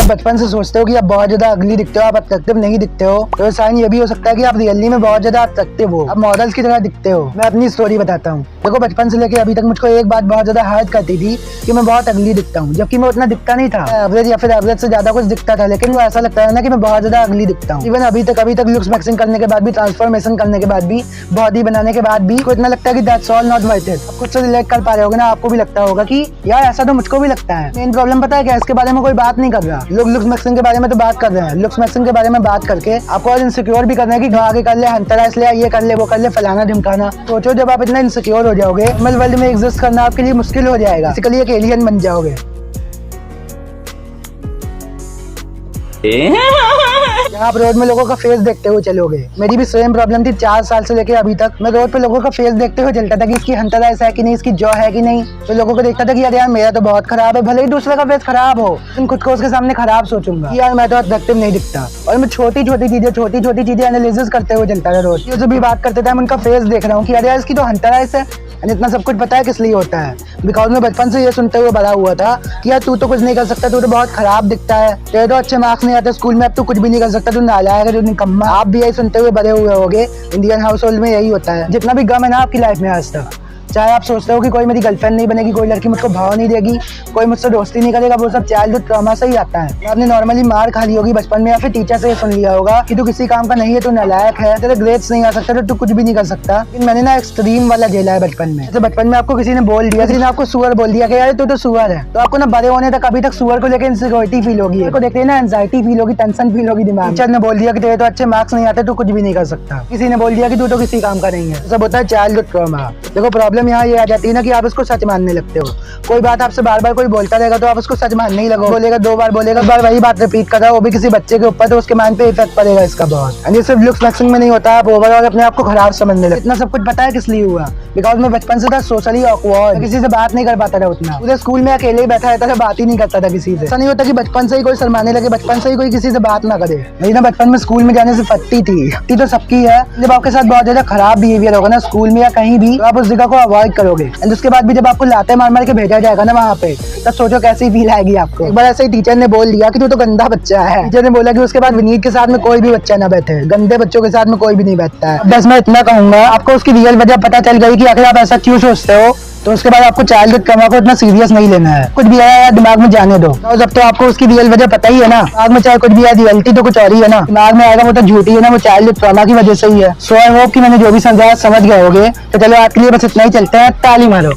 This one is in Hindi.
बचपन से सोचते हो कि आप बहुत ज्यादा अगली दिखते हो, आप अट्रैक्टिव नहीं दिखते हो, तो साइन ये भी हो सकता है कि आप रियली में बहुत ज्यादा अट्रैक्टिव हो, आप मॉडल्स की तरह दिखते हो। मैं अपनी स्टोरी बताता हूँ। देखो, बचपन से लेके अभी तक मुझको एक बात बहुत ज्यादा हर्ट करती थी कि मैं बहुत अगली दिखता हूँ, जबकि मैं उतना दिखता नहीं था। एवरेज या फिर एवरेज से ज्यादा कुछ दिखता था, लेकिन वो ऐसा लगता है ना कि मैं बहुत ज्यादा अगली दिखता हूँ। इवन अभी तक लुक्स मैक्सिंग करने के बाद भी, ट्रांसफॉर्मेशन करने के बाद भी, बॉडी बनाने के बाद भी इतना लगता है कि that's all not worth it. खुद से रिलेट कर पा रहे होगे ना, आपको भी लगता होगा कि यार ऐसा तो मुझको भी लगता है। मेन प्रॉब्लम पता है क्या, इसके बारे में कोई बात नहीं कर रहा। लोग लुक्स मैक्सिंग के बारे में तो बात कर रहे हैं, लुक्स मैक्सिंग के बारे में बात करके आपको और इनसिक्योर भी करना है कि आगे कर ले, हंतरा इसलिए ये कर ले, वो कर ले, फलाना ढिमकाना। सोचो जब आप इतना इनसिक्योर हो जाओगे, नॉर्मल वर्ल्ड में एग्जिस्ट करना आपके लिए मुश्किल हो जाएगा, बेसिकली एक एलियन बन जाओगे। आप रोड में लोगों का फेस देखते हुए चलोगे। मेरी भी सेम प्रॉब्लम थी 4 साल से लेके अभी तक। मैं रोड पे लोगों का फेस देखते हुए चलता था कि इसकी हंतरा ऐसा है कि नहीं, इसकी जॉ है कि नहीं। तो लोगों को देखता था कि यार मेरा तो बहुत खराब है, भले ही दूसरे का फेस खराब हो, लेकिन खुद को उसके सामने खराब सोचूंगा कि यार मैं तो अट्रैक्टिव नहीं दिखता। और मैं छोटी छोटी चीजें एनालिसिस करते हुए चलता था। रोज जो भी बात करते थे, मैं उनका फेस देख रहा हूँ कि यार इसकी तो हंतरा ऐसे। इतना सब कुछ पता है किस लिए होता है, बिकॉज मैं बचपन से ये सुनते हुए बड़ा हुआ था कि यार तू तो कुछ नहीं कर सकता, तू तो बहुत खराब दिखता है, तेरे तो अच्छे मार्क्स नहीं आते स्कूल में, अब तू कुछ भी नहीं कर सकता, तू नालायक है, तू निकम्मा। आप भी यही सुनते हुए बड़े हुए होगे। इंडियन हाउस होल्ड में यही होता है। जितना भी गम है ना आपकी लाइफ में आज तक, चाहे आप सोचते हो कि कोई मेरी गर्लफ्रेंड नहीं बनेगी, कोई लड़की मुझको भाव नहीं देगी, कोई मुझसे दोस्ती नहीं करेगा, वो सब चाइल्डहुड ट्रॉमा से ही आता है। आपने नॉर्मली मार खा ली होगी बचपन में, या फिर टीचर से सुन लिया होगा कि तू किसी काम का नहीं है, तू नालायक है, तेरे ग्रेड्स नहीं आ सकता, तो तू कुछ भी नहीं कर सकता। लेकिन मैंने ना एक्सट्रीम वाला झेला है बचपन में। जैसे बचपन में आपको किसी ने बोल दिया, किसी ने आपको सुअर बोल दिया कि यार तू तो सुअर है, तो आपको ना बड़े होने तक अभी तक सुअर को लेकर इनसिक्योरिटी फील होगी, आपको देखते ना एंजाइटी फील होगी, टेंशन फील होगी दिमाग। टीचर ने बोल दिया कि तेरे तो अच्छे मार्क्स नहीं आते, तू कुछ भी नहीं कर सकता। किसी ने बोल दिया कि तू तो किसी काम का नहीं है। सब होता है चाइल्डहुड ट्रॉमा। देखो प्रॉब्लम यहाँ ये आ जाती है कि आप इसको सच मानने लगते हो। कोई बात आपसे बार बार कोई बोलता रहेगा तो आप उसको सच मानने ही लगो। बोलेगा 2 बार बोलेगा, बार वही बात रिपीट कर रहा है, वो भी किसी बच्चे के ऊपर, तो उसके माइंड पे इफेक्ट पड़ेगा इसका बहुत। एंड ये सिर्फ लुक्स मैक्सिंग में नहीं होता, आप ओवरऑल अपने आप को खराब समझने लगते। इतना सब कुछ पता है किस लिए हुआ, बिकॉज मैं बचपन से था सोशली ऑकवर्ड, किसी से बात नहीं कर पाता था उतना। पूरे स्कूल में अकेले ही बैठा रहता था, बात ही नहीं करता था किसी से। ऐसा नहीं होता कि बचपन से ही कोई शर्माने लगे, बचपन से ही कोई किसी से बात ना करे। मेरी ना बचपन में स्कूल में जाने से फटती थी तो सबकी है। जब आपके साथ बहुत ज्यादा खराब बिहेवियर होगा ना स्कूल में या कहीं भी, तो आप उस जगह को अवॉइड करोगे। एंड उसके बाद भी जब आपको लाते मार मार के भेजा जाएगा ना वहाँ पे, तब सोचो कैसी फील आएगी आपको। एक बार ऐसे ही टीचर ने बोल दिया कि तू तो गंदा बच्चा है। टीचर ने बोला कि उसके बाद विनीत के साथ में कोई भी बच्चा ना बैठे, गंदे बच्चों के साथ में कोई भी नहीं बैठता है। बस मैं इतना कहूंगा, आपको उसकी रियल वजह पता चल गई कि आखिर आप ऐसा क्यों सोचते हो, तो उसके बाद आपको चाइल्डहुड ट्रॉमा को इतना सीरियस नहीं लेना है। कुछ भी आया दिमाग में जाने दो, तो जब तो आपको उसकी रियल वजह पता ही है ना। दिमाग में चाहे कुछ भी आया, रियलिटी तो कुछ और ही है ना। दिमाग में आएगा वो तो झूठी है ना, वो चाइल्डहुड ट्रॉमा की वजह से ही है। सो आई होप कि मैंने जो भी समझाया समझ गए होगे। तो चलो आज के लिए बस इतना ही, चलते हैं, ताली मारो।